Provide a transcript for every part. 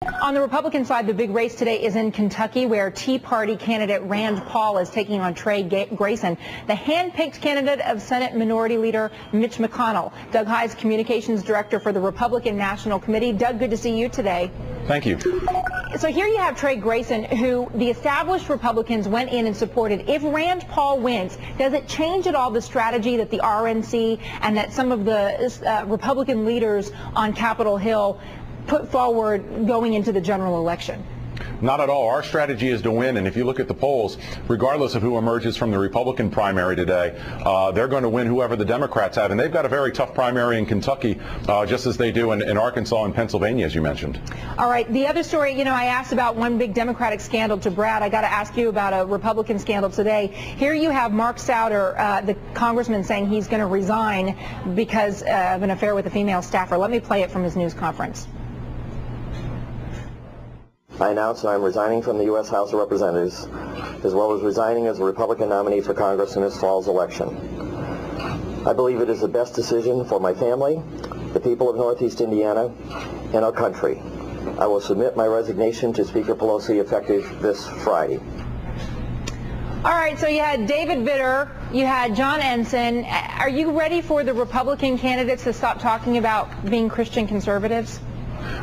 On the Republican side, the big race today is in Kentucky, where Tea Party candidate Rand Paul is taking on Trey Grayson, the hand-picked candidate of Senate Minority Leader Mitch McConnell. Doug Heye is Communications Director for the Republican National Committee. Doug, good to see you today. Thank you. So here you have Trey Grayson, who the established Republicans went in and supported. If Rand Paul wins, does it change at all the strategy that the RNC and that some of the Republican leaders on Capitol Hill put forward going into the general election? Not at all. Our strategy is to win, and if you look at the polls, regardless of who emerges from the Republican primary today, they're going to win whoever the Democrats have, and they've got a very tough primary in Kentucky, just as they do in Arkansas and Pennsylvania, as you mentioned. All right. The other story, you know, I asked about one big Democratic scandal to Brad. I got to ask you about a Republican scandal today. Here you have Mark Souder, the congressman, saying he's going to resign because of an affair with a female staffer. Let me play it from his news conference. I announce that I am resigning from the U.S. House of Representatives, as well as resigning as a Republican nominee for Congress in this fall's election. I believe it is the best decision for my family, the people of Northeast Indiana, and our country. I will submit my resignation to Speaker Pelosi effective this Friday. All right, so you had David Vitter, you had John Ensign. Are you ready for the Republican candidates to stop talking about being Christian conservatives?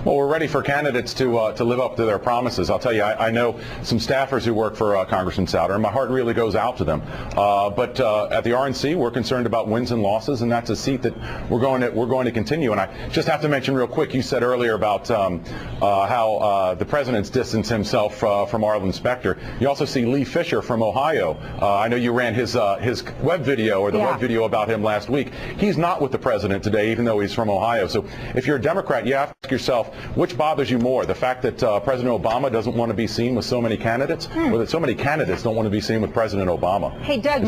Well, we're ready for candidates to live up to their promises. I'll tell you, I know some staffers who work for Congressman Souder, and my heart really goes out to them. But at the RNC, we're concerned about wins and losses, and that's a seat that we're going to continue. And I just have to mention real quick, you said earlier about how the president's distanced himself from Arlen Specter. You also see Lee Fisher from Ohio. I know you ran his web video, or the web video about him last week. He's not with the president today, even though he's from Ohio. So if you're a Democrat, you have to ask yourself, which bothers you more, the fact that President Obama doesn't want to be seen with so many candidates, or that so many candidates don't want to be seen with President Obama? Hey, Doug,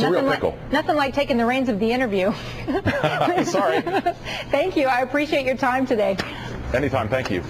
nothing like taking the reins of the interview. Sorry. Thank you. I appreciate your time today. Anytime. Thank you.